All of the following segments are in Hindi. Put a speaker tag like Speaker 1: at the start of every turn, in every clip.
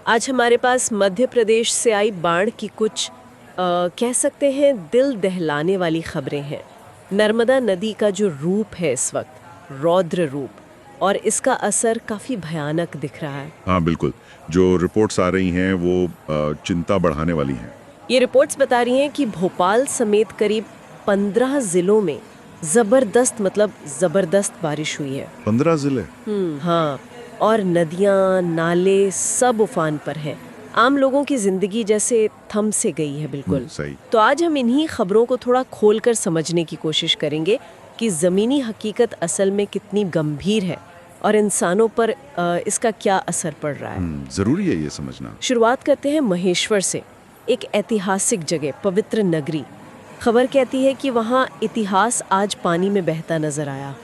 Speaker 1: आज हमारे पास मध्य प्रदेश से आई बाढ़ की कुछ कह सकते हैं दिल दहलाने वाली खबरें हैं। नर्मदा नदी का जो रूप है इस वक्त, रौद्र रूप, और इसका असर काफ़ी भयानक दिख रहा है।
Speaker 2: हाँ बिल्कुल, जो रिपोर्ट्स आ रही हैं वो चिंता बढ़ाने वाली हैं।
Speaker 1: ये रिपोर्ट्स बता रही हैं कि भोपाल समेत करीब 15 जिलों में ज़बरदस्त बारिश हुई है।
Speaker 2: 15 जिले?
Speaker 1: हाँ, और नदियाँ नाले सब उफान पर हैं। आम लोगों की जिंदगी जैसे थम से गई है बिल्कुल।
Speaker 2: सही।
Speaker 1: तो आज हम इन्हीं खबरों को थोड़ा खोलकर समझने की कोशिश करेंगे कि ज़मीनी हकीकत असल में कितनी गंभीर है और इंसानों पर इसका क्या असर पड़ रहा है।
Speaker 2: जरूरी है ये समझना।
Speaker 1: शुरुआत करते हैं महेश्वर से, एक ऐतिहासिक जगह, पवित्र नगरी। खबर कहती है कि वहाँ इतिहास आज पानी में बहता नजर आया।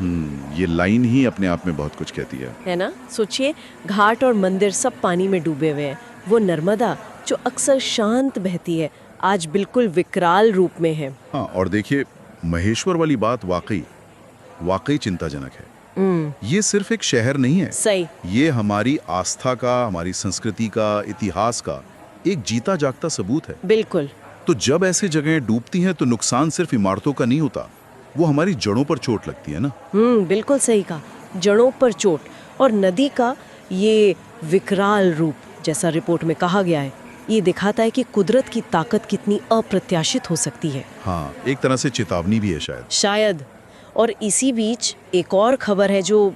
Speaker 2: ये लाइन ही अपने आप में बहुत कुछ कहती है
Speaker 1: ना? सोचिए, घाट और मंदिर सब पानी में डूबे हुए हैं। वो नर्मदा जो अक्सर शांत बहती है, आज बिल्कुल विकराल रूप में है।
Speaker 2: हाँ, और देखिए, महेश्वर वाली बात वाकई चिंताजनक है। ये सिर्फ एक शहर नहीं है।
Speaker 1: सही।
Speaker 2: ये हमारी आस्था का, हमारी संस्कृति का, इतिहास का एक जीता जागता सबूत है।
Speaker 1: बिल्कुल।
Speaker 2: तो जब ऐसी जगहें डूबती हैं तो नुकसान सिर्फ इमारतों का नहीं होता, वो हमारी जड़ों पर चोट लगती है ना।
Speaker 1: बिल्कुल सही कहा, जड़ों पर चोट। और नदी का ये विकराल रूप, जैसा रिपोर्ट में कहा गया है, ये दिखाता है कि कुदरत की ताकत कितनी अप्रत्याशित हो सकती है।
Speaker 2: हाँ, एक तरह से चेतावनी भी है शायद।
Speaker 1: और इसी बीच एक और खबर है जो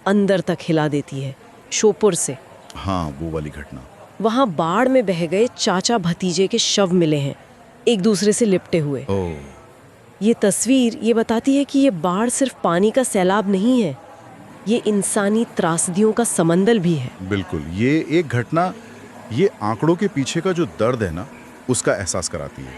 Speaker 1: अंदर तक हिला देती है, श्योपुर से।
Speaker 2: हाँ, वो वाली घटना।
Speaker 1: वहाँ बाढ़ में बह गए चाचा भतीजे के शव मिले हैं, एक दूसरे से लिपटे हुए। ये तस्वीर ये बताती है कि ये बाढ़ सिर्फ पानी का सैलाब नहीं है, ये इंसानी त्रासदियों का समंदर भी है।
Speaker 2: बिल्कुल, ये एक घटना, ये आंकड़ों के पीछे का जो दर्द है ना, उसका एहसास कराती है।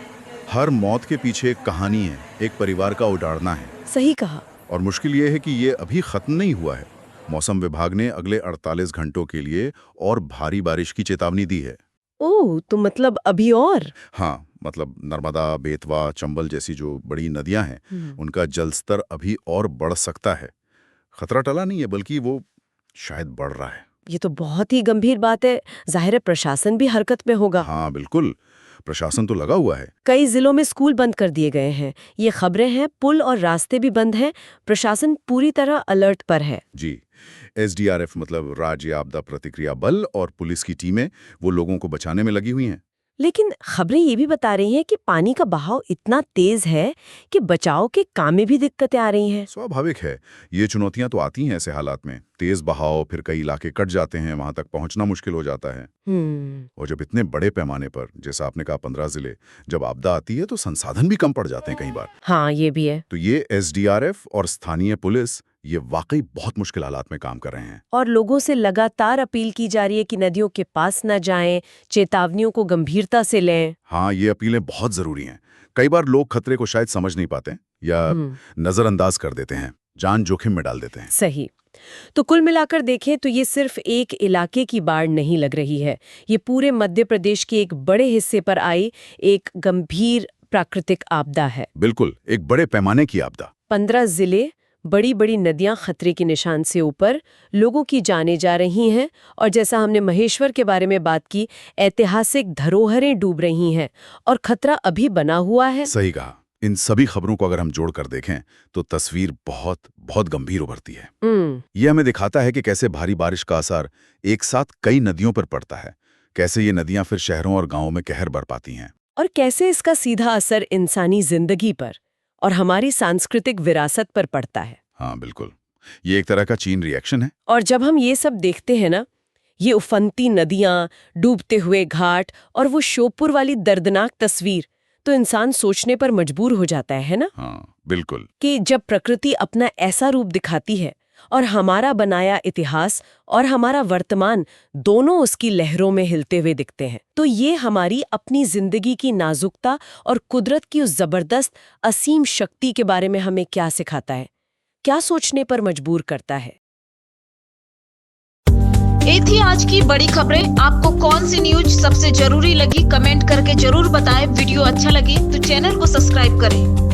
Speaker 2: हर मौत के पीछे एक कहानी है, एक परिवार का उजाड़ना है।
Speaker 1: सही कहा।
Speaker 2: और मुश्किल ये है कि ये अभी खत्म नहीं हुआ है। मौसम विभाग ने अगले 48 घंटों के लिए और भारी बारिश की चेतावनी दी है।
Speaker 1: ओह, तो मतलब अभी और?
Speaker 2: हाँ, मतलब नर्मदा, बेतवा, चंबल जैसी जो बड़ी नदियां हैं, उनका जलस्तर अभी और बढ़ सकता है। खतरा टला नहीं है, बल्कि वो शायद बढ़ रहा है।
Speaker 1: ये तो बहुत ही गंभीर बात है। जाहिर है प्रशासन भी हरकत में होगा।
Speaker 2: हाँ बिल्कुल, प्रशासन तो लगा हुआ है।
Speaker 1: कई जिलों में स्कूल बंद कर दिए गए हैं, ये खबरें हैं। पुल और रास्ते भी बंद हैं। प्रशासन पूरी तरह अलर्ट पर है।
Speaker 2: जी, SDRF मतलब राज्य आपदा प्रतिक्रिया बल और पुलिस की टीमें वो लोगों को बचाने में लगी हुई हैं।
Speaker 1: लेकिन खबरें ये भी बता रही हैं कि पानी का बहाव इतना तेज है कि बचाव के काम में भी दिक्कतें आ रही हैं।
Speaker 2: स्वाभाविक है, ये चुनौतियां तो आती हैं ऐसे हालात में। तेज बहाव, फिर कई इलाके कट जाते हैं, वहां तक पहुंचना मुश्किल हो जाता है। और जब इतने बड़े पैमाने पर, जैसा आपने कहा 15 जिले, जब आपदा आती है तो संसाधन भी कम पड़ जाते हैं कई बार।
Speaker 1: हाँ, ये भी है।
Speaker 2: तो ये SDRF और स्थानीय पुलिस ये वाकई बहुत मुश्किल हालात में काम कर रहे हैं।
Speaker 1: और लोगों से लगातार अपील की जा रही है कि नदियों के पास न जाएं, चेतावनियों को गंभीरता से लें।
Speaker 2: हाँ, ये अपीलें बहुत जरूरी हैं। कई बार लोग खतरे को शायद समझ नहीं पाते या नजरअंदाज कर देते हैं, जान जोखिम में डाल देते हैं।
Speaker 1: सही। तो कुल मिलाकर देखें तो ये सिर्फ एक इलाके की बाढ़ नहीं लग रही है, ये पूरे मध्य प्रदेश के एक बड़े हिस्से पर आई एक गंभीर प्राकृतिक आपदा है।
Speaker 2: बिल्कुल, एक बड़े पैमाने की आपदा।
Speaker 1: 15 जिले, बड़ी बड़ी नदियां खतरे के निशान से ऊपर, लोगों की जानें जा रही हैं, और जैसा हमने महेश्वर के बारे में बात की, ऐतिहासिक धरोहरें डूब रही हैं और खतरा अभी बना हुआ है।
Speaker 2: सही कहा। इन सभी खबरों को अगर हम जोड़कर देखें तो तस्वीर बहुत बहुत गंभीर उभरती है। ये हमें दिखाता है कि कैसे भारी बारिश का असर एक साथ कई नदियों पर पड़ता है, कैसे ये नदियां फिर शहरों और गांवों में कहर बरपाती हैं,
Speaker 1: और कैसे इसका सीधा असर इंसानी जिंदगी पर और हमारी सांस्कृतिक विरासत पर पड़ता है।
Speaker 2: हाँ बिल्कुल, ये एक तरह का चेन रिएक्शन है।
Speaker 1: और जब हम ये सब देखते हैं ना, ये उफनती नदियां, डूबते हुए घाट और वो श्योपुर वाली दर्दनाक तस्वीर, तो इंसान सोचने पर मजबूर हो जाता है ना।
Speaker 2: हाँ बिल्कुल,
Speaker 1: कि जब प्रकृति अपना ऐसा रूप दिखाती है और हमारा बनाया इतिहास और हमारा वर्तमान दोनों उसकी लहरों में हिलते हुए दिखते हैं, तो ये हमारी अपनी जिंदगी की नाजुकता और कुदरत की उस जबरदस्त असीम शक्ति के बारे में हमें क्या सिखाता है, क्या सोचने पर मजबूर करता है।
Speaker 3: ये थी आज की बड़ी खबरें। आपको कौन सी न्यूज सबसे जरूरी लगी, कमेंट करके जरूर बताएं। वीडियो अच्छा लगे तो चैनल को सब्सक्राइब करें।